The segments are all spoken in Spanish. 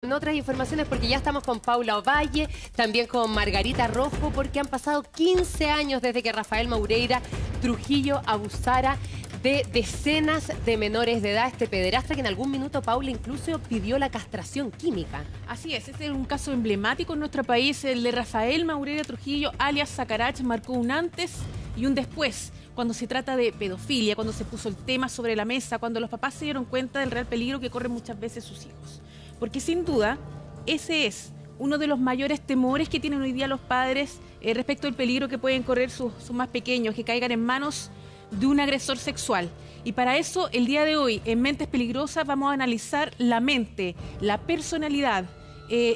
En otras informaciones, porque ya estamos con Paula Ovalle, también con Margarita Rojo, porque han pasado 15 años desde que Rafael Maureira Trujillo abusara de decenas de menores de edad, este pederasta que en algún minuto, Paula, incluso pidió la castración química. Así es, este es un caso emblemático en nuestro país. El de Rafael Maureira Trujillo, alias Sacarach, marcó un antes y un después cuando se trata de pedofilia, cuando se puso el tema sobre la mesa, cuando los papás se dieron cuenta del real peligro que corren muchas veces sus hijos. Porque sin duda, ese es uno de los mayores temores que tienen hoy día los padres respecto al peligro que pueden correr sus más pequeños, que caigan en manos de un agresor sexual. Y para eso, el día de hoy, en Mentes Peligrosas, vamos a analizar la mente, la personalidad,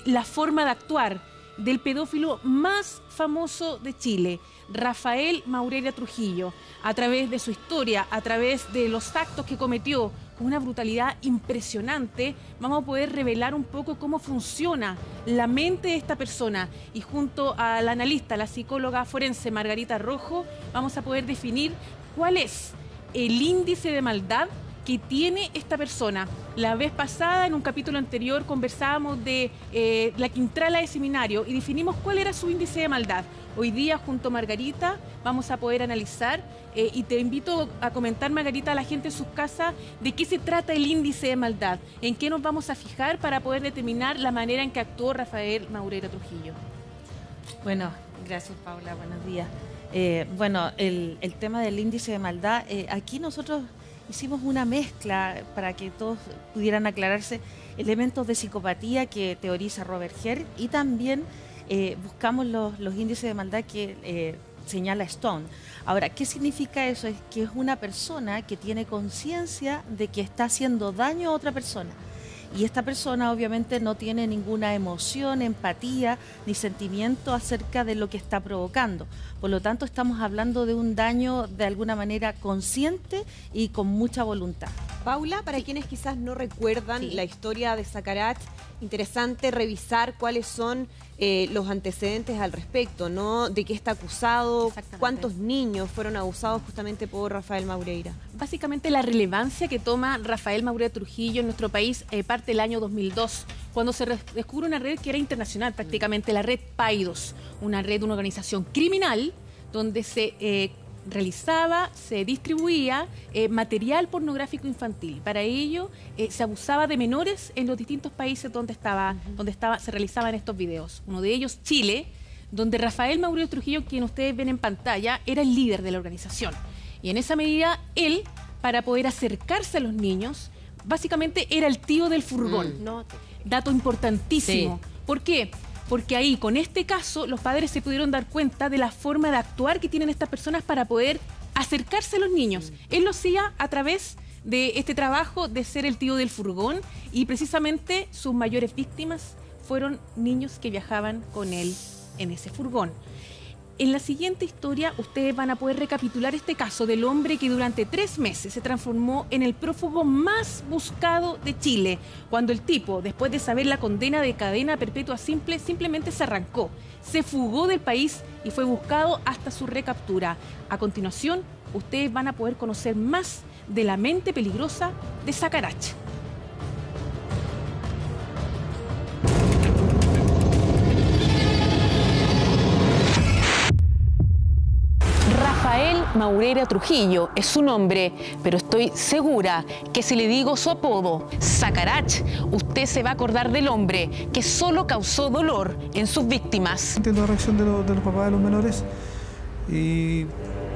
la forma de actuar del pedófilo más famoso de Chile, Rafael Maureira Trujillo, a través de su historia, a través de los actos que cometió con una brutalidad impresionante. Vamos a poder revelar un poco cómo funciona la mente de esta persona, y junto a la analista, la psicóloga forense Margarita Rojo, vamos a poder definir cuál es el índice de maldad que tiene esta persona. La vez pasada, en un capítulo anterior, conversábamos de la quintrala de seminario y definimos cuál era su índice de maldad. Hoy día, junto a Margarita, vamos a poder analizar y te invito a comentar, Margarita, a la gente en sus casas de qué se trata el índice de maldad, en qué nos vamos a fijar para poder determinar la manera en que actuó Rafael Maureira Trujillo. Bueno, gracias, Paula, buenos días. Bueno, el tema del índice de maldad, aquí nosotros hicimos una mezcla para que todos pudieran aclararse, elementos de psicopatía que teoriza Robert Herr, y también buscamos los índices de maldad que señala Stone. Ahora, ¿qué significa eso? Es que es una persona que tiene conciencia de que está haciendo daño a otra persona. Y esta persona obviamente no tiene ninguna emoción, empatía ni sentimiento acerca de lo que está provocando. Por lo tanto, estamos hablando de un daño de alguna manera consciente y con mucha voluntad. Paula, para quienes quizás no recuerdan la historia de Sacarach, interesante revisar cuáles son los antecedentes al respecto, ¿no? De qué está acusado, cuántos niños fueron abusados justamente por Rafael Maureira. Básicamente la relevancia que toma Rafael Maureira Trujillo en nuestro país parte del año 2002, cuando se descubre una red que era internacional prácticamente, la red Paidos, una red de una organización criminal donde se realizaba, se distribuía material pornográfico infantil. Para ello se abusaba de menores en los distintos países donde se realizaban estos videos. Uno de ellos, Chile, donde Rafael Maureira Trujillo, quien ustedes ven en pantalla, era el líder de la organización. Y en esa medida, él, para poder acercarse a los niños, básicamente era el tío del furgón. Dato importantísimo. Sí. ¿Por qué? Porque ahí, con este caso, los padres se pudieron dar cuenta de la forma de actuar que tienen estas personas para poder acercarse a los niños. Él lo hacía a través de este trabajo de ser el tío del furgón, y precisamente sus mayores víctimas fueron niños que viajaban con él en ese furgón. En la siguiente historia, ustedes van a poder recapitular este caso del hombre que durante 3 meses se transformó en el prófugo más buscado de Chile, cuando el tipo, después de saber la condena de cadena perpetua simple, simplemente se arrancó, se fugó del país y fue buscado hasta su recaptura. A continuación, ustedes van a poder conocer más de la mente peligrosa de Sacarach. Rafael Maureira Trujillo es su nombre, pero estoy segura que si le digo su apodo, Sacarach, usted se va a acordar del hombre que solo causó dolor en sus víctimas. Entiendo la reacción de los papás de los menores y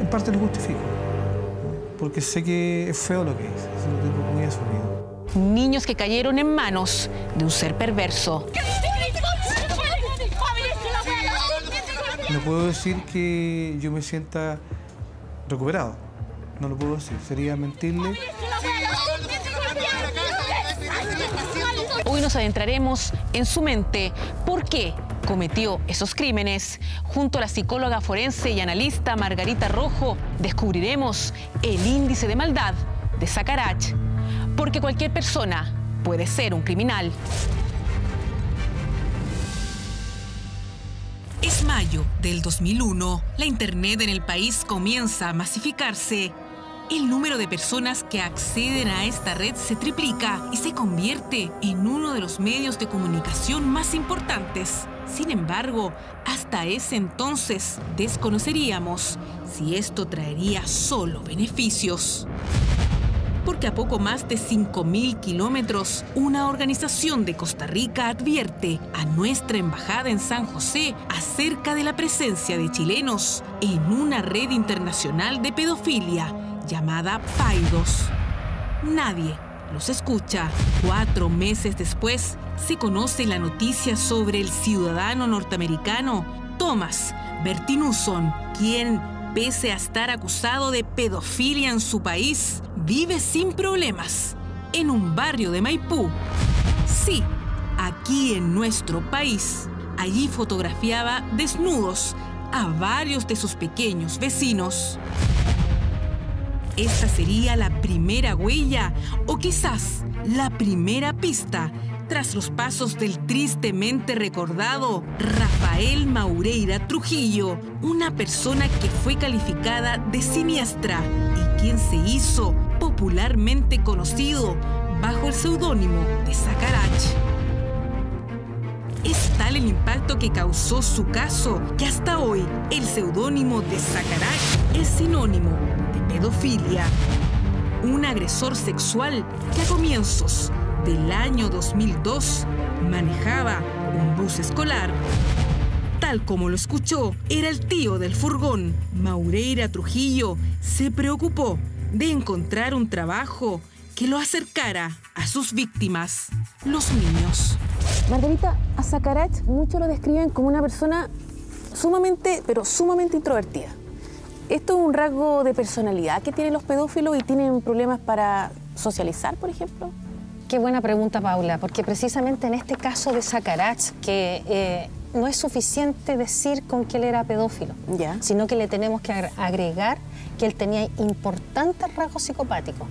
en parte lo justifico, porque sé que es feo lo que hice, eso lo tengo muy asumido. Niños que cayeron en manos de un ser perverso. No puedo decir que yo me sienta recuperado. No lo puedo decir. Sería mentirle. Hoy nos adentraremos en su mente. ¿Por qué cometió esos crímenes? Junto a la psicóloga forense y analista Margarita Rojo, descubriremos el índice de maldad de Sacarach. Porque cualquier persona puede ser un criminal. Es mayo del 2001. La internet en el país comienza a masificarse. el número de personas que acceden a esta red se triplica y se convierte en uno de los medios de comunicación más importantes. Sin embargo, hasta ese entonces desconoceríamos si esto traería solo beneficios. Porque a poco más de 5.000 kilómetros, una organización de Costa Rica advierte a nuestra embajada en San José acerca de la presencia de chilenos en una red internacional de pedofilia llamada Paidos. Nadie los escucha. 4 meses después, se conoce la noticia sobre el ciudadano norteamericano Thomas Bertinuson, quien, pese a estar acusado de pedofilia en su país, vive sin problemas en un barrio de Maipú. Sí, aquí en nuestro país. Allí fotografiaba desnudos a varios de sus pequeños vecinos. Esta sería la primera huella o quizás la primera pista tras los pasos del tristemente recordado Rafael Maureira Trujillo, una persona que fue calificada de siniestra y quien se hizo popularmente conocido bajo el seudónimo de Sacarache. Es tal el impacto que causó su caso que hasta hoy el seudónimo de Sacarache es sinónimo de pedofilia. Un agresor sexual que a comienzos del año 2002 manejaba un bus escolar. Tal como lo escuchó, era el tío del furgón. Maureira Trujillo se preocupó de encontrar un trabajo que lo acercara a sus víctimas, los niños. Margarita, a Sacarache muchos lo describen como una persona sumamente introvertida. ¿Esto es un rasgo de personalidad que tienen los pedófilos y tienen problemas para socializar, por ejemplo? Qué buena pregunta, Paula, porque precisamente en este caso de Sacarache, que no es suficiente decir con que él era pedófilo, sino que le tenemos que agregar que él tenía importantes rasgos psicopáticos.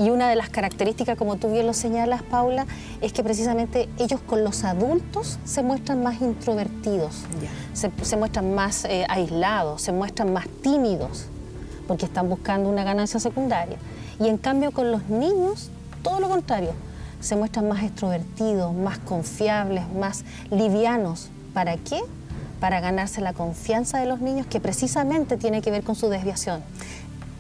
Y una de las características, como tú bien lo señalas, Paula, es que precisamente ellos con los adultos se muestran más introvertidos, se muestran más aislados, se muestran más tímidos, porque están buscando una ganancia secundaria. Y en cambio con los niños, todo lo contrario, se muestran más extrovertidos, más confiables, más livianos. ¿Para qué? Para ganarse la confianza de los niños, que precisamente tiene que ver con su desviación.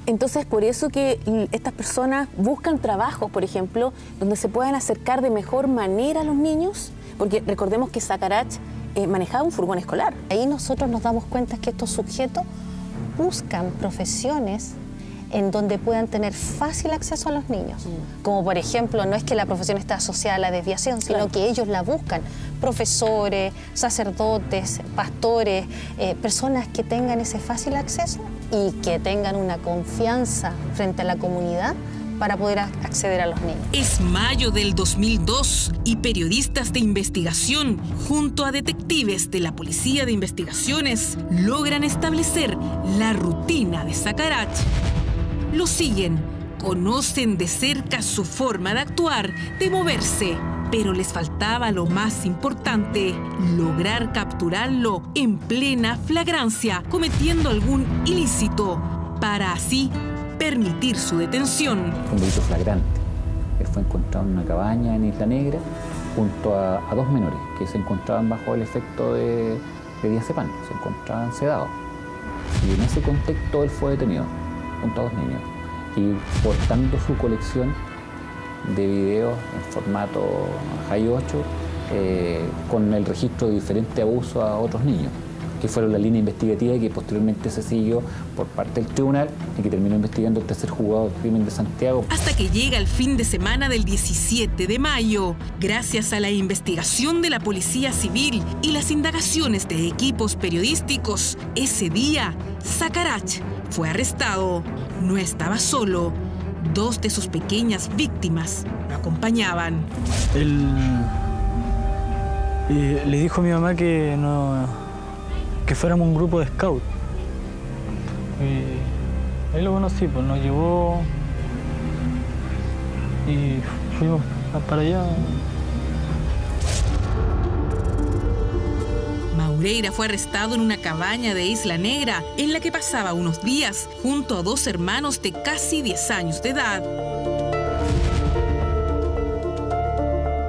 Entonces, por eso que estas personas buscan trabajos, por ejemplo, donde se puedan acercar de mejor manera a los niños, porque recordemos que Sacarache manejaba un furgón escolar. Ahí nosotros nos damos cuenta que estos sujetos buscan profesiones en donde puedan tener fácil acceso a los niños. Como por ejemplo, no es que la profesión está asociada a la desviación, sino que ellos la buscan. Profesores, sacerdotes, pastores, personas que tengan ese fácil acceso y que tengan una confianza frente a la comunidad para poder acceder a los niños. Es mayo del 2002 y periodistas de investigación junto a detectives de la Policía de Investigaciones logran establecer la rutina de Sacarache. Lo siguen, conocen de cerca su forma de actuar, de moverse, pero les faltaba lo más importante, lograr capturarlo en plena flagrancia, cometiendo algún ilícito, para así permitir su detención. Un delito flagrante. Él fue encontrado en una cabaña en Isla Negra junto a 2 menores que se encontraban bajo el efecto de diazepam, se encontraban sedados. Y en ese contexto él fue detenido junto a 2 niños y portando su colección de videos en formato Hi8 con el registro de diferentes abusos a otros niños, que fueron la línea investigativa y que posteriormente se siguió por parte del tribunal y que terminó investigando el tercer juzgado del crimen de Santiago. Hasta que llega el fin de semana del 17 de mayo, gracias a la investigación de la Policía Civil y las indagaciones de equipos periodísticos, ese día Sacarache fue arrestado. No estaba solo. 2 de sus pequeñas víctimas lo acompañaban. Él le dijo a mi mamá que fuéramos un grupo de scout. Y ahí lo conocí, pues nos llevó y fuimos para allá. Maureira fue arrestado en una cabaña de Isla Negra, en la que pasaba unos días junto a 2 hermanos de casi 10 años de edad,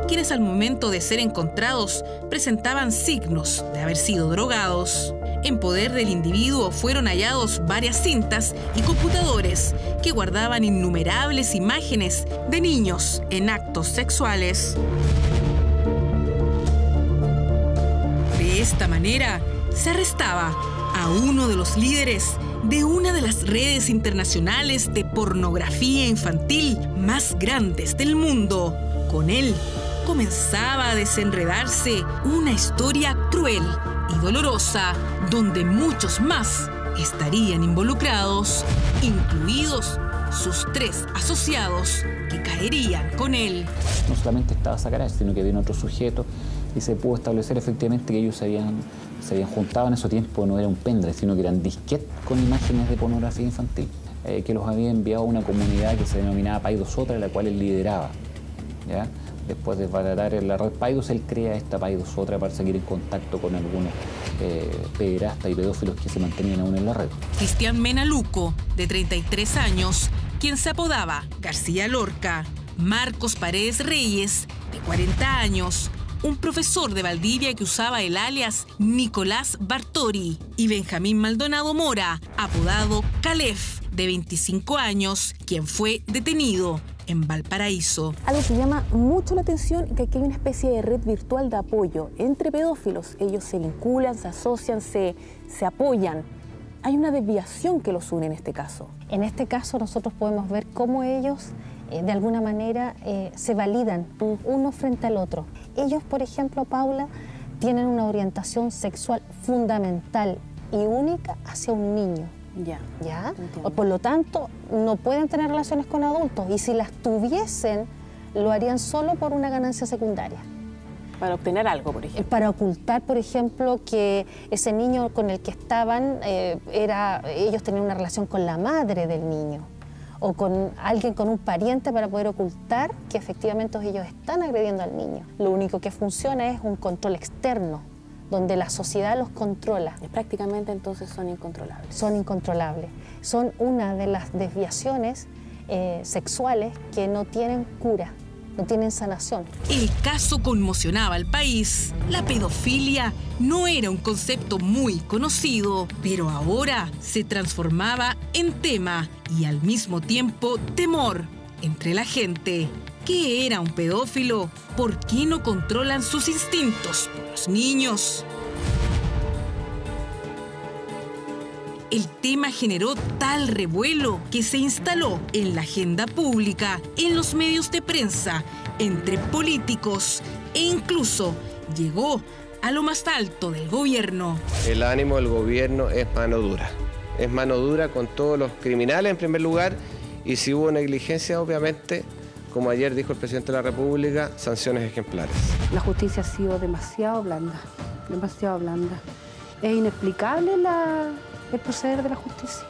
quienes al momento de ser encontrados presentaban signos de haber sido drogados. En poder del individuo fueron hallados varias cintas y computadores que guardaban innumerables imágenes de niños en actos sexuales. De esta manera, se arrestaba a uno de los líderes de una de las redes internacionales de pornografía infantil más grandes del mundo. Con él comenzaba a desenredarse una historia cruel y dolorosa, donde muchos más estarían involucrados, incluidos sus 3 asociados que caerían con él. No solamente estaba Sacarach, sino que había otro sujeto y se pudo establecer efectivamente que ellos se habían juntado en ese tiempo, no era un pendrive, sino que eran disquetes con imágenes de pornografía infantil, que los había enviado a una comunidad que se denominaba Paidos Otra, la cual él lideraba, ¿ya? Después de desbaratar la red Paidos, él crea esta Paidos Otra para seguir en contacto con algunos pederastas y pedófilos que se mantenían aún en la red. Cristian Mena Luco, de 33 años, quien se apodaba García Lorca. Marcos Paredes Reyes, de 40 años, un profesor de Valdivia que usaba el alias Nicolás Bartori. Y Benjamín Maldonado Mora, apodado Calef, de 25 años, quien fue detenido en Valparaíso. Algo que llama mucho la atención es que aquí hay una especie de red virtual de apoyo entre pedófilos. Ellos se vinculan, se asocian, se apoyan. Hay una desviación que los une en este caso. En este caso nosotros podemos ver cómo ellos de alguna manera se validan uno frente al otro. Ellos, por ejemplo, Paula, tienen una orientación sexual fundamental y única hacia un niño. ¿Ya? Por lo tanto, no pueden tener relaciones con adultos y si las tuviesen, lo harían solo por una ganancia secundaria. Para obtener algo, por ejemplo. Para ocultar, por ejemplo, que ese niño con el que estaban, ellos tenían una relación con la madre del niño o con alguien, con un pariente, para poder ocultar que efectivamente ellos están agrediendo al niño. Lo único que funciona es un control externo, donde la sociedad los controla. Prácticamente entonces son incontrolables. Son incontrolables. Son una de las desviaciones sexuales que no tienen cura, no tienen sanación. El caso conmocionaba al país. La pedofilia no era un concepto muy conocido, pero ahora se transformaba en tema y al mismo tiempo temor entre la gente. ¿Qué era un pedófilo? ¿Por qué no controlan sus instintos por los niños? El tema generó tal revuelo que se instaló en la agenda pública, en los medios de prensa, entre políticos e incluso llegó a lo más alto del gobierno. El ánimo del gobierno es mano dura. Es mano dura con todos los criminales en primer lugar y si hubo negligencia, obviamente, como ayer dijo el presidente de la República, sanciones ejemplares. La justicia ha sido demasiado blanda, demasiado blanda. Es inexplicable el proceder de la justicia,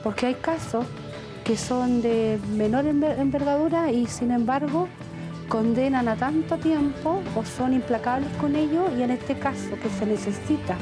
porque hay casos que son de menor envergadura y sin embargo condenan a tanto tiempo o son implacables con ello y en este caso que se necesita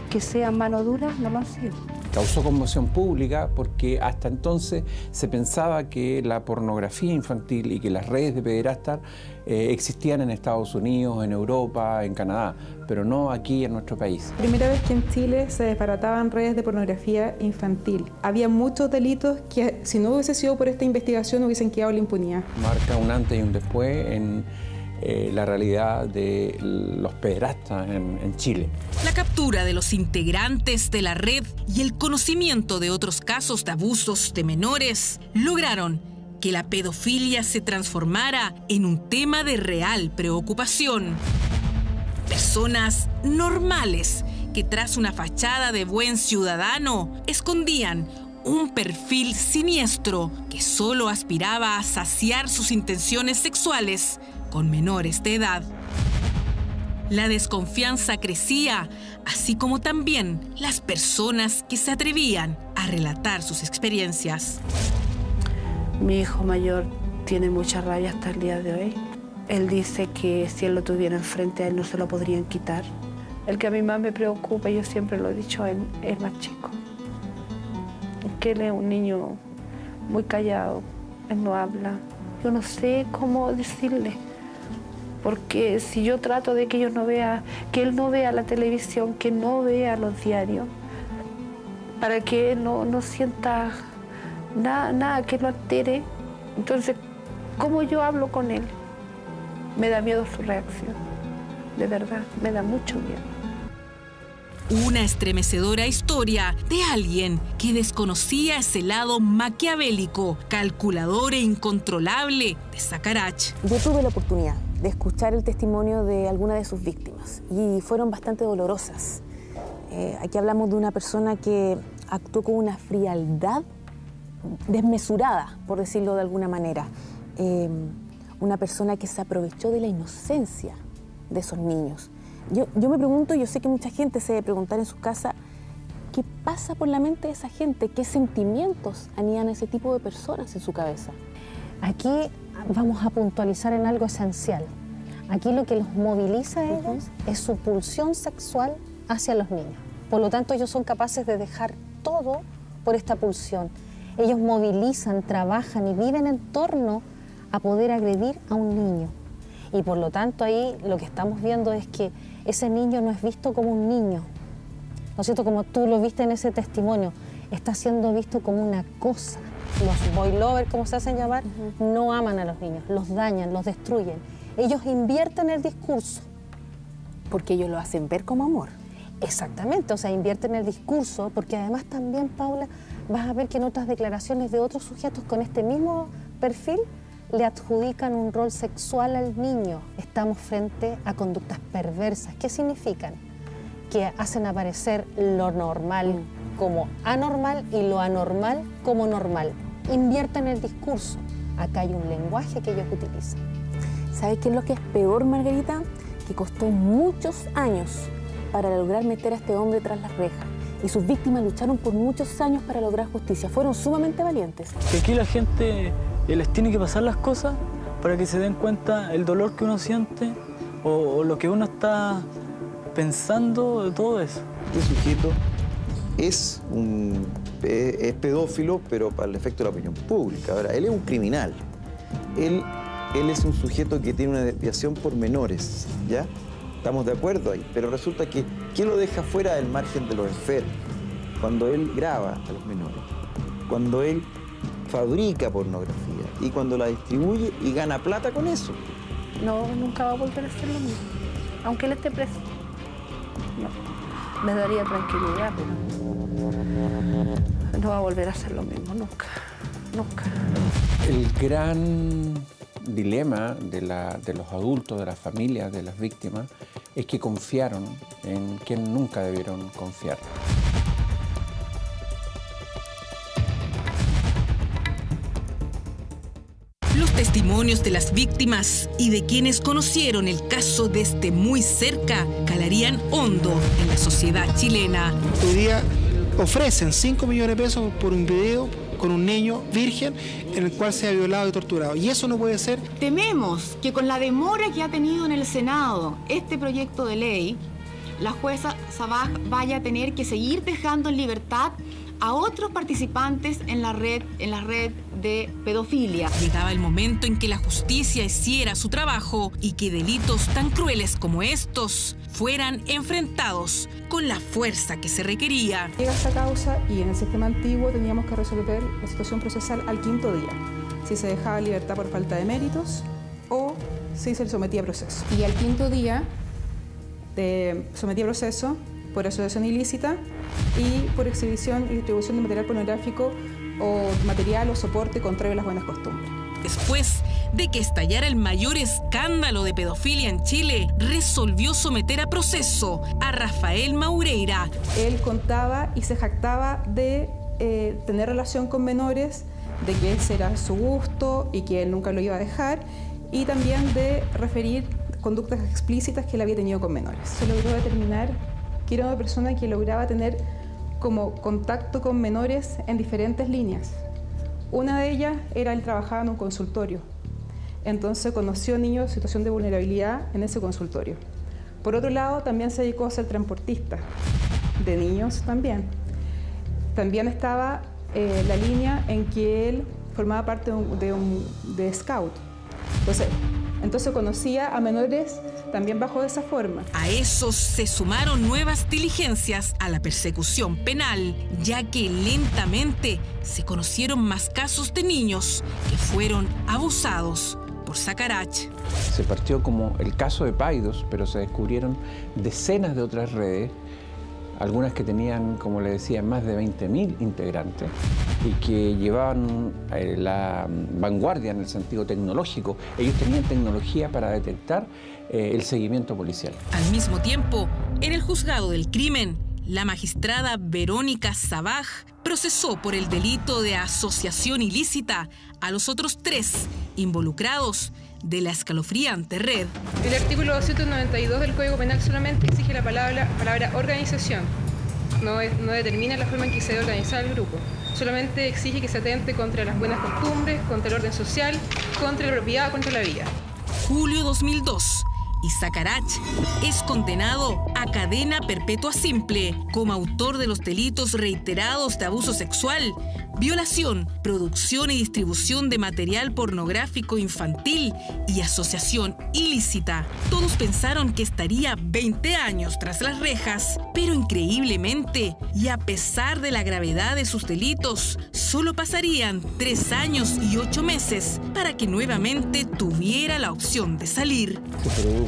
que sean mano dura, no lo han sido. Causó conmoción pública porque hasta entonces se pensaba que la pornografía infantil y que las redes de pederastas existían en Estados Unidos, en Europa, en Canadá, pero no aquí en nuestro país. Primera vez que en Chile se desbarataban redes de pornografía infantil. Había muchos delitos que si no hubiese sido por esta investigación hubiesen quedado en la impunidad. Marca un antes y un después en la realidad de los pederastas en Chile. La captura de los integrantes de la red y el conocimiento de otros casos de abusos de menores lograron que la pedofilia se transformara en un tema de real preocupación. Personas normales que tras una fachada de buen ciudadano escondían un perfil siniestro que solo aspiraba a saciar sus intenciones sexuales con menores de edad. La desconfianza crecía, así como también las personas que se atrevían a relatar sus experiencias. Mi hijo mayor tiene mucha rabia hasta el día de hoy. Él dice que si él lo tuviera enfrente a él no se lo podrían quitar, El que a mí más me preocupa, yo siempre lo he dicho, es el más chico. Que él es un niño muy callado, él no habla. Yo no sé cómo decirle, porque si yo trato de que él no vea la televisión, que no vea los diarios, para que él no sienta nada que lo altere, entonces, ¿cómo yo hablo con él? Me da miedo su reacción, de verdad, me da mucho miedo. Una estremecedora historia de alguien que desconocía ese lado maquiavélico, calculador e incontrolable de Sacharach. Yo tuve la oportunidad de escuchar el testimonio de alguna de sus víctimas y fueron bastante dolorosas. Aquí hablamos de una persona que actuó con una frialdad desmesurada, por decirlo de alguna manera. Una persona que se aprovechó de la inocencia de esos niños. Yo me pregunto, yo sé que mucha gente se debe preguntar en su casa, ¿qué pasa por la mente de esa gente? ¿Qué sentimientos anidan ese tipo de personas en su cabeza? Aquí vamos a puntualizar en algo esencial. Aquí lo que los moviliza a ellos es su pulsión sexual hacia los niños. Por lo tanto, ellos son capaces de dejar todo por esta pulsión. Ellos movilizan, trabajan y viven en torno a poder agredir a un niño. Y por lo tanto ahí lo que estamos viendo es que ese niño no es visto como un niño, ¿no es cierto? Como tú lo viste en ese testimonio, está siendo visto como una cosa. Los boy lovers, como se hacen llamar, no aman a los niños, los dañan, los destruyen. Ellos invierten el discurso. Porque ellos lo hacen ver como amor. Exactamente, o sea, invierten el discurso, porque además también, Paula, vas a ver que en otras declaraciones de otros sujetos con este mismo perfil, le adjudican un rol sexual al niño. Estamos frente a conductas perversas. ¿Qué significan? Que hacen aparecer lo normal como anormal y lo anormal como normal. Invierten el discurso. Acá hay un lenguaje que ellos utilizan. ¿Sabes qué es lo que es peor, Margarita? Que costó muchos años para lograr meter a este hombre tras las rejas. Y sus víctimas lucharon por muchos años para lograr justicia. Fueron sumamente valientes. Que aquí la gente les tiene que pasar las cosas para que se den cuenta el dolor que uno siente o lo que uno está pensando de todo eso. Este sujeto es pedófilo, pero para el efecto de la opinión pública. Ahora, él es un criminal. Él es un sujeto que tiene una desviación por menores, ¿ya? Estamos de acuerdo ahí, pero resulta que ¿quién lo deja fuera del margen de los enfermos? Cuando él graba a los menores, cuando él fabrica pornografía y cuando la distribuye y gana plata con eso. No, nunca va a volver a hacer lo mismo, aunque él esté preso. No, me daría tranquilidad, pero no va a volver a hacer lo mismo, nunca, nunca. El gran dilema de los adultos, de las familias, de las víctimas, es que confiaron en quien nunca debieron confiar. Los testimonios de las víctimas y de quienes conocieron el caso desde muy cerca calarían hondo en la sociedad chilena. Hoy día ofrecen 5 millones de pesos por un video con un niño virgen en el cual se ha violado y torturado. Y eso no puede ser. Tememos que con la demora que ha tenido en el Senado este proyecto de ley, la jueza Sabaj vaya a tener que seguir dejando en libertad a otros participantes en la red de pedofilia. Llegaba el momento en que la justicia hiciera su trabajo y que delitos tan crueles como estos fueran enfrentados con la fuerza que se requería. Llega esta causa y en el sistema antiguo teníamos que resolver la situación procesal al 5º día, si se dejaba libertad por falta de méritos o si se le sometía a proceso. Y al 5º día sometía a proceso por asociación ilícita y por exhibición y distribución de material pornográfico o material o soporte contrario a las buenas costumbres. Después de que estallara el mayor escándalo de pedofilia en Chile, resolvió someter a proceso a Rafael Maureira. Él contaba y se jactaba de tener relación con menores, de que ese era su gusto y que él nunca lo iba a dejar, y también de referir conductas explícitas que él había tenido con menores. Se logró determinar que era una persona que lograba tener como contacto con menores en diferentes líneas. Una de ellas era él trabajaba en un consultorio. Entonces conoció niños en situación de vulnerabilidad en ese consultorio. Por otro lado, también se dedicó a ser transportista de niños también. También estaba la línea en que él formaba parte de Scout. Entonces conocía a menores también bajo esa forma. A eso se sumaron nuevas diligencias a la persecución penal, ya que lentamente se conocieron más casos de niños que fueron abusados por Sacarache. Se partió como el caso de Paidós, pero se descubrieron decenas de otras redes, algunas que tenían, como le decía, más de 20.000 integrantes y que llevaban la vanguardia en el sentido tecnológico. Ellos tenían tecnología para detectar el seguimiento policial. Al mismo tiempo, en el juzgado del crimen, la magistrada Verónica Sabaj procesó por el delito de asociación ilícita a los otros 3 involucrados de la escalofriante red. El artículo 292 del Código Penal solamente exige la palabra organización. No determina la forma en que se debe organizar el grupo. Solamente exige que se atente contra las buenas costumbres, contra el orden social, contra la propiedad, contra la vida. Julio 2002. Y Sacarache es condenado a cadena perpetua simple como autor de los delitos reiterados de abuso sexual, violación, producción y distribución de material pornográfico infantil y asociación ilícita. Todos pensaron que estaría 20 años tras las rejas, pero increíblemente, y a pesar de la gravedad de sus delitos, solo pasarían 3 años y 8 meses para que nuevamente tuviera la opción de salir. Se produjo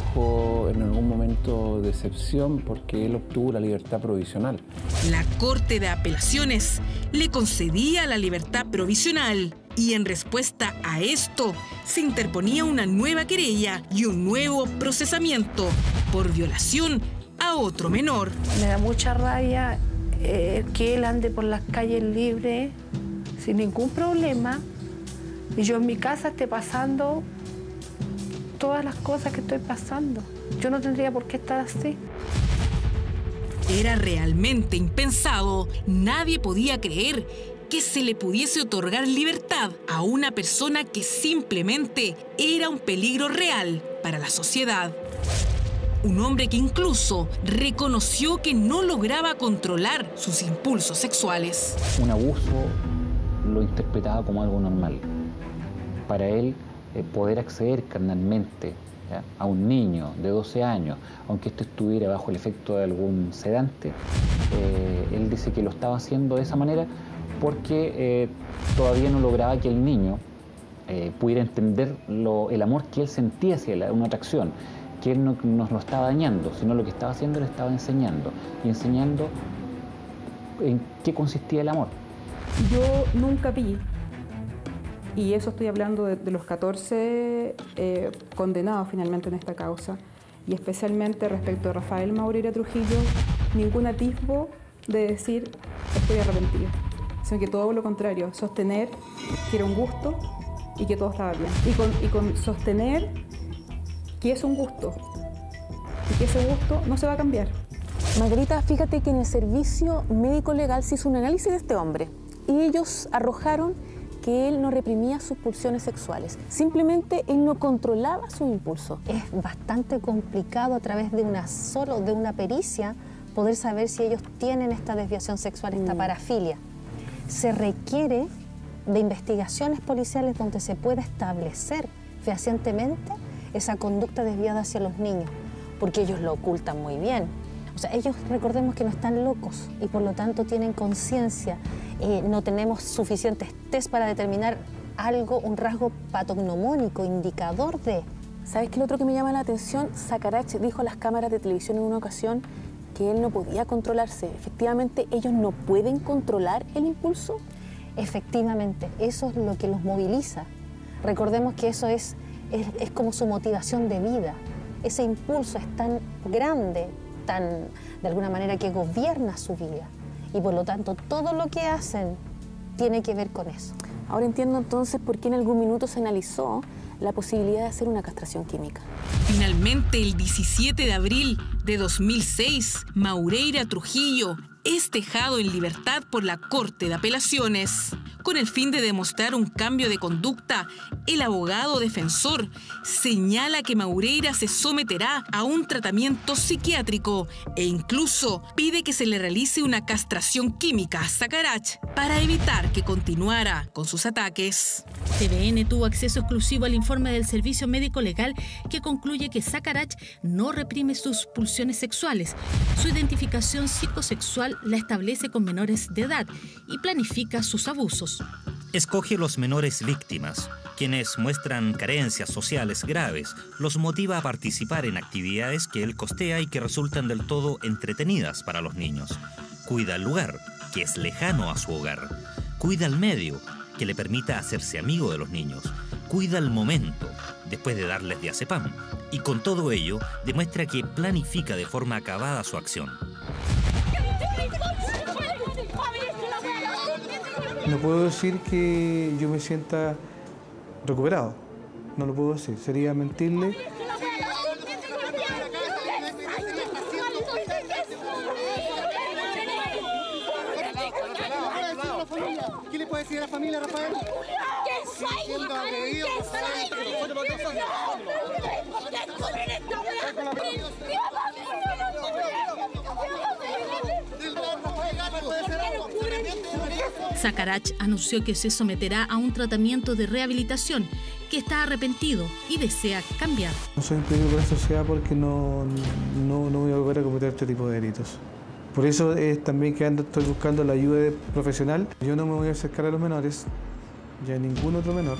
en algún momento decepción porque él obtuvo la libertad provisional. La Corte de Apelaciones le concedía la libertad provisional y en respuesta a esto se interponía una nueva querella y un nuevo procesamiento por violación a otro menor. Me da mucha rabia que él ande por las calles libre sin ningún problema y yo en mi casa esté pasando todas las cosas que estoy pasando. Yo no tendría por qué estar así. Era realmente impensado. Nadie podía creer que se le pudiese otorgar libertad a una persona que simplemente era un peligro real para la sociedad. Un hombre que incluso reconoció que no lograba controlar sus impulsos sexuales. Un abuso lo interpretaba como algo normal. Para él, poder acceder carnalmente, ¿ya?, a un niño de 12 años, aunque esto estuviera bajo el efecto de algún sedante, él dice que lo estaba haciendo de esa manera porque todavía no lograba que el niño pudiera entender el amor que él sentía hacia él, una atracción, que él no nos lo estaba dañando, sino lo que estaba haciendo, le estaba enseñando, y enseñando en qué consistía el amor. Yo nunca vi, y eso estoy hablando de los 14 condenados finalmente en esta causa, y especialmente respecto a Rafael Maureira Trujillo, ningún atisbo de decir estoy arrepentido, sino que todo lo contrario, sostener que era un gusto y que todo estaba bien, y con sostener que es un gusto y que ese gusto no se va a cambiar. Margarita, fíjate que en el servicio médico legal se hizo un análisis de este hombre y ellos arrojaron que él no reprimía sus pulsiones sexuales, simplemente él no controlaba su impulso. Es bastante complicado a través de una pericia poder saber si ellos tienen esta desviación sexual, esta parafilia. Se requiere de investigaciones policiales donde se pueda establecer fehacientemente esa conducta desviada hacia los niños, porque ellos lo ocultan muy bien. O sea, ellos, recordemos que no están locos y por lo tanto tienen conciencia. No tenemos suficientes test para determinar algo, un rasgo patognomónico, indicador de... ¿Sabes qué es lo otro que me llama la atención? Sacarache dijo a las cámaras de televisión en una ocasión que él no podía controlarse. Efectivamente, ¿ellos no pueden controlar el impulso? Efectivamente, eso es lo que los moviliza. Recordemos que eso es como su motivación de vida. Ese impulso es tan grande, tan de alguna manera que gobierna su vida. Y por lo tanto, todo lo que hacen tiene que ver con eso. Ahora entiendo entonces por qué en algún minuto se analizó la posibilidad de hacer una castración química. Finalmente, el 17 de abril de 2006, Maureira Trujillo es dejado en libertad por la Corte de Apelaciones. Con el fin de demostrar un cambio de conducta, el abogado defensor señala que Maureira se someterá a un tratamiento psiquiátrico e incluso pide que se le realice una castración química a Sacharach para evitar que continuara con sus ataques. TVN tuvo acceso exclusivo al informe del Servicio Médico Legal que concluye que Sacharach no reprime sus pulsiones sexuales. Su identificación psicosexual la establece con menores de edad y planifica sus abusos. Escoge los menores víctimas, quienes muestran carencias sociales graves, los motiva a participar en actividades que él costea y que resultan del todo entretenidas para los niños. Cuida el lugar, que es lejano a su hogar. Cuida el medio, que le permita hacerse amigo de los niños. Cuida el momento, después de darles diazepam. Y con todo ello, demuestra que planifica de forma acabada su acción. No puedo decir que yo me sienta recuperado. No lo puedo decir. Sería mentirle. ¿Qué le puede decir a la familia, Rafael? Sacharach anunció que se someterá a un tratamiento de rehabilitación, que está arrepentido y desea cambiar. No soy impedido por la sociedad porque no voy a volver a cometer este tipo de delitos. Por eso es también que estoy buscando la ayuda profesional. Yo no me voy a acercar a los menores, ya a ningún otro menor,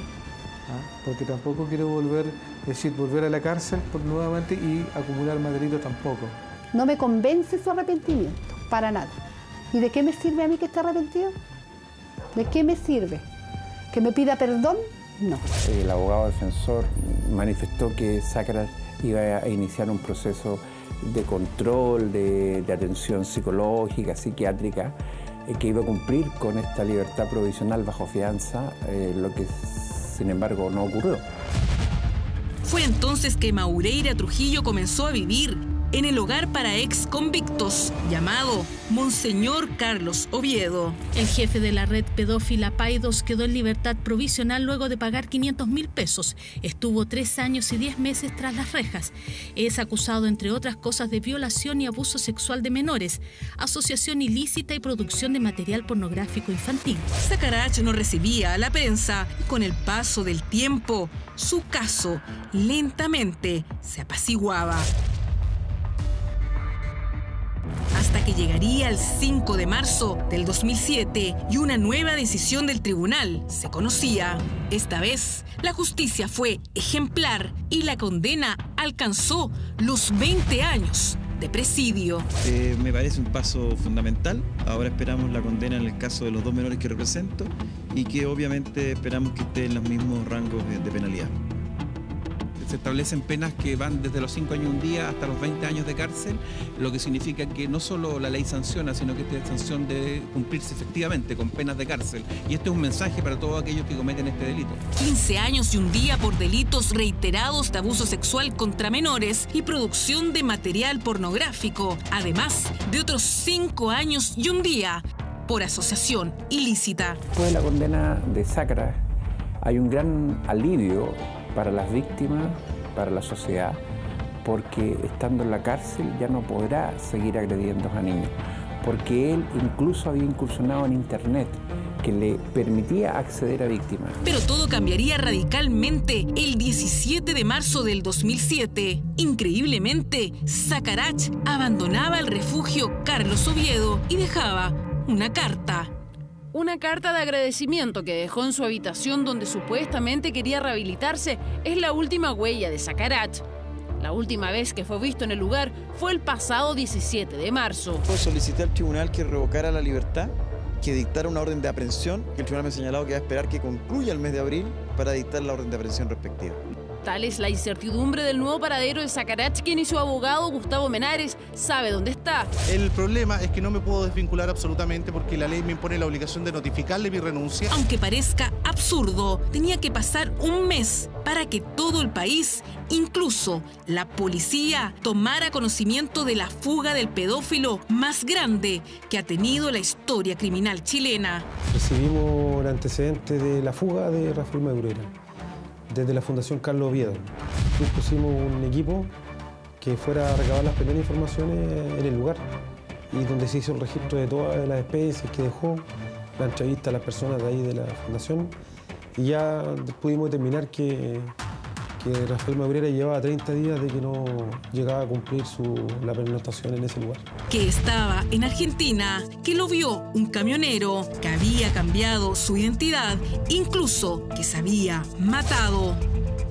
porque tampoco quiero volver a la cárcel nuevamente y acumular más delitos tampoco. No me convence su arrepentimiento, para nada. ¿Y de qué me sirve a mí que esté arrepentido? ¿De qué me sirve? ¿Que me pida perdón? No. El abogado defensor manifestó que Sacharach iba a iniciar un proceso de control, de atención psicológica, psiquiátrica, que iba a cumplir con esta libertad provisional bajo fianza, lo que sin embargo no ocurrió. Fue entonces que Maureira Trujillo comenzó a vivir en el hogar para ex convictos llamado Monseñor Carlos Oviedo. El jefe de la red pedófila Paidos quedó en libertad provisional luego de pagar 500.000 pesos. Estuvo 3 años y 10 meses tras las rejas. Es acusado, entre otras cosas, de violación y abuso sexual de menores, asociación ilícita y producción de material pornográfico infantil. Sacharach no recibía a la prensa y con el paso del tiempo, su caso lentamente se apaciguaba. Hasta que llegaría el 5 de marzo del 2007 y una nueva decisión del tribunal se conocía. Esta vez, la justicia fue ejemplar y la condena alcanzó los 20 años de presidio. Me parece un paso fundamental. Ahora esperamos la condena en el caso de los 2 menores que represento y que obviamente esperamos que esté en los mismos rangos de penalidad. Se establecen penas que van desde los 5 años y un día hasta los 20 años de cárcel, lo que significa que no solo la ley sanciona, sino que esta sanción debe cumplirse efectivamente con penas de cárcel. Y este es un mensaje para todos aquellos que cometen este delito. 15 años y un día por delitos reiterados de abuso sexual contra menores y producción de material pornográfico, además de otros 5 años y un día por asociación ilícita. Después de la condena de Sacharach, hay un gran alivio para las víctimas, para la sociedad, porque estando en la cárcel ya no podrá seguir agrediendo a niños, porque él incluso había incursionado en Internet, que le permitía acceder a víctimas. Pero todo cambiaría radicalmente el 17 de marzo del 2007. Increíblemente, Sacharach abandonaba el refugio Carlos Oviedo y dejaba una carta. Una carta de agradecimiento que dejó en su habitación donde supuestamente quería rehabilitarse es la última huella de Sacharach. La última vez que fue visto en el lugar fue el pasado 17 de marzo. Solicité al tribunal que revocara la libertad, que dictara una orden de aprehensión. El tribunal me ha señalado que va a esperar que concluya el mes de abril para dictar la orden de aprehensión respectiva. Tal es la incertidumbre del nuevo paradero de Sacharach, quien y su abogado Gustavo Menares sabe dónde está. El problema es que no me puedo desvincular absolutamente porque la ley me impone la obligación de notificarle mi renuncia. Aunque parezca absurdo, tenía que pasar un mes para que todo el país incluso la policía tomara conocimiento de la fuga del pedófilo más grande que ha tenido la historia criminal chilena. Recibimos el antecedente de la fuga de Rafael Maurera desde la Fundación Carlos Oviedo. Pusimos un equipo que fuera a recabar las primeras informaciones en el lugar y donde se hizo el registro de todas las especies que dejó, la entrevista a las personas de ahí de la fundación, y ya pudimos determinar que Rafael Maurera llevaba 30 días de que no llegaba a cumplir la pernoctación en ese lugar. Que estaba en Argentina, que lo vio un camionero, que había cambiado su identidad, incluso que se había matado.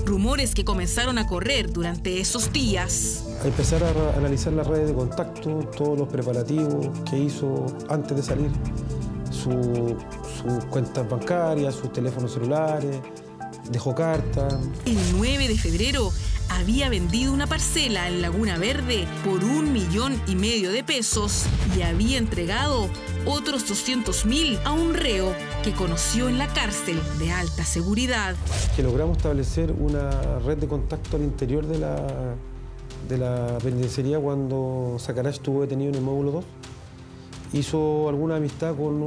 Rumores que comenzaron a correr durante esos días. A empezar a analizar las redes de contacto, todos los preparativos que hizo antes de salir, sus cuentas bancarias, sus teléfonos celulares, dejó cartas. El 9 de febrero había vendido una parcela en Laguna Verde por $1,5 millones de pesos y había entregado otros 200.000 a un reo que conoció en la cárcel de alta seguridad. Que logramos establecer una red de contacto al interior de la penitenciaría cuando Sacarach estuvo detenido en el módulo 2. Hizo alguna amistad con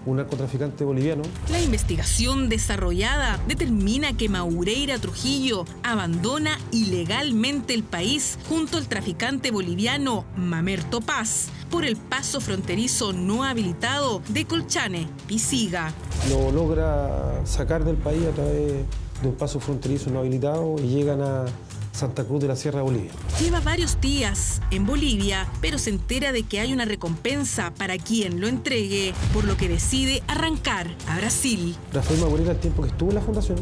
un narcotraficante boliviano. La investigación desarrollada determina que Maureira Trujillo abandona ilegalmente el país junto al traficante boliviano Mamerto Paz por el paso fronterizo no habilitado de Colchane, Pisiga. Lo logra sacar del país a través de un paso fronterizo no habilitado y llegan a Santa Cruz de la Sierra, Bolivia. Lleva varios días en Bolivia, pero se entera de que hay una recompensa para quien lo entregue, por lo que decide arrancar a Brasil. Rafael Maurera, el tiempo que estuvo en la fundación,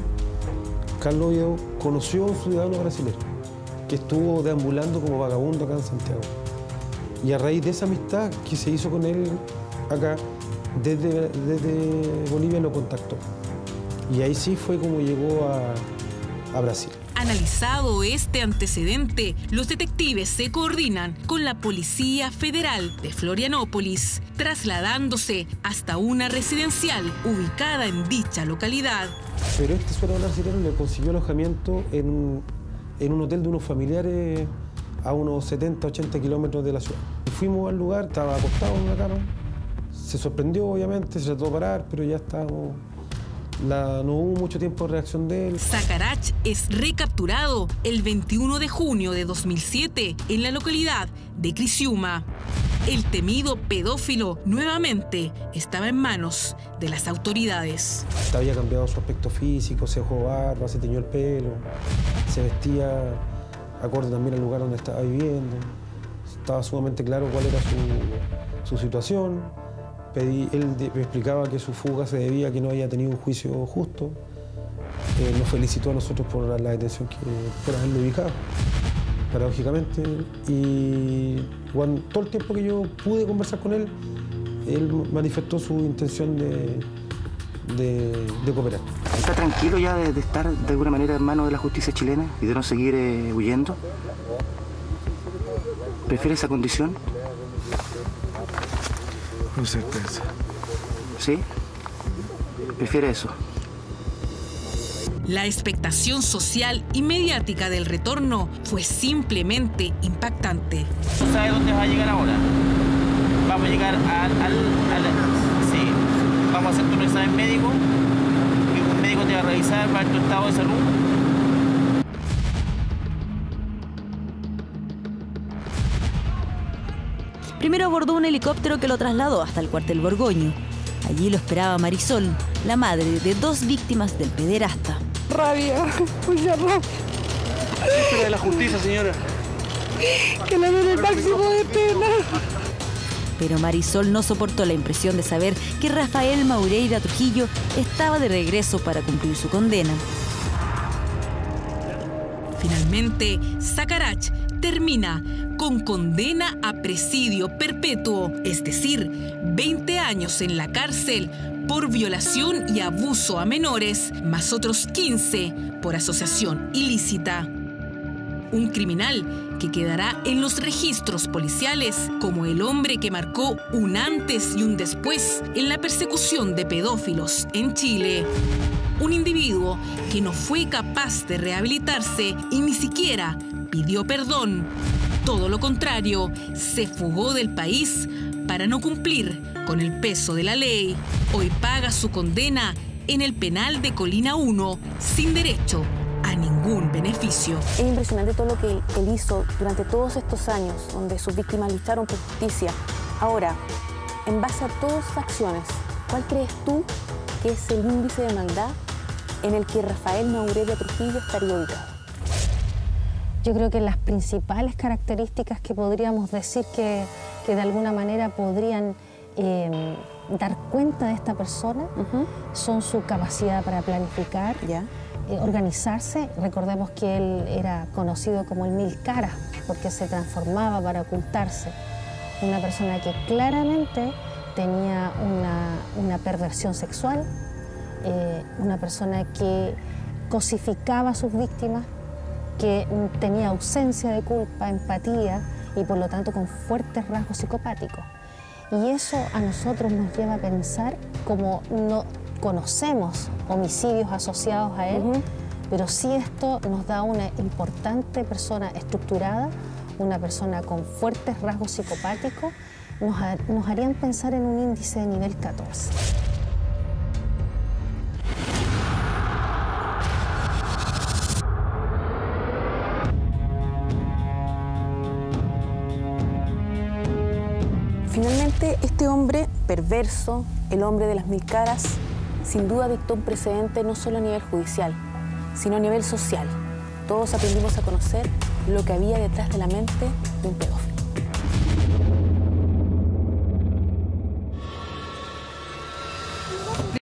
Carlos Oviedo conoció a un ciudadano brasileño que estuvo deambulando como vagabundo acá en Santiago. Y a raíz de esa amistad que se hizo con él acá, desde Bolivia lo contactó. Y ahí sí fue como llegó a Brasil. Analizado este antecedente, los detectives se coordinan con la Policía Federal de Florianópolis, trasladándose hasta una residencial ubicada en dicha localidad. Pero este ciudadano brasileño le consiguió alojamiento en un hotel de unos familiares a unos 70, 80 kilómetros de la ciudad. Fuimos al lugar, estaba acostado en una cama, se sorprendió obviamente, se trató de parar, pero ya estábamos... no hubo mucho tiempo de reacción de él. Sacarach es recapturado el 21 de junio de 2007 en la localidad de Criciúma. El temido pedófilo nuevamente estaba en manos de las autoridades. Había cambiado su aspecto físico, se dejó barba, se teñió el pelo, se vestía acorde también al lugar donde estaba viviendo. Estaba sumamente claro cuál era su situación. Él me explicaba que su fuga se debía a que no había tenido un juicio justo. Nos felicitó a nosotros por la detención por haberlo ubicado, paradójicamente. Y todo el tiempo que yo pude conversar con él, él manifestó su intención de cooperar. ¿Está tranquilo ya de estar de alguna manera en manos de la justicia chilena y de no seguir huyendo? ¿Prefiere esa condición? Con certeza. ¿Sí? ¿Prefiere eso? La expectación social y mediática del retorno fue simplemente impactante. ¿Tú sabes dónde va a llegar ahora? Vamos a llegar sí, vamos a hacerte un examen médico y un médico te va a revisar para tu estado de salud. Primero abordó un helicóptero que lo trasladó hasta el cuartel Borgoño. Allí lo esperaba Marisol, la madre de 2 víctimas del pederasta. Rabia, mucha rabia. ¿Qué espera de la justicia, señora? Que le den el máximo de pena. Pero Marisol no soportó la impresión de saber que Rafael Maureira Trujillo estaba de regreso para cumplir su condena. Finalmente, Sacarach termina con condena a presidio perpetuo, es decir, 20 años en la cárcel por violación y abuso a menores, más otros 15 por asociación ilícita. Un criminal que quedará en los registros policiales como el hombre que marcó un antes y un después en la persecución de pedófilos en Chile. Un individuo que no fue capaz de rehabilitarse y ni siquiera pidió perdón. Todo lo contrario, se fugó del país para no cumplir con el peso de la ley. Hoy paga su condena en el penal de Colina 1 sin derecho a ningún beneficio. Es impresionante todo lo que él hizo durante todos estos años, donde sus víctimas lucharon por justicia. Ahora, en base a todas sus acciones, ¿cuál crees tú que es el índice de maldad en el que Rafael Maurelia Trujillo estaría ubicado? Yo creo que las principales características que podríamos decir que de alguna manera podrían dar cuenta de esta persona son su capacidad para planificar, organizarse. Recordemos que él era conocido como el Mil Caras porque se transformaba para ocultarse. Una persona que claramente tenía una perversión sexual, una persona que cosificaba a sus víctimas, que tenía ausencia de culpa, empatía y por lo tanto con fuertes rasgos psicopáticos. Y eso a nosotros nos lleva a pensar, como no conocemos homicidios asociados a él, pero sí esto nos da una importante persona estructurada, una persona con fuertes rasgos psicopáticos, nos harían pensar en un índice de nivel 14. Finalmente, este hombre perverso, el hombre de las mil caras, sin duda dictó un precedente no solo a nivel judicial, sino a nivel social. Todos aprendimos a conocer lo que había detrás de la mente de un pedófilo.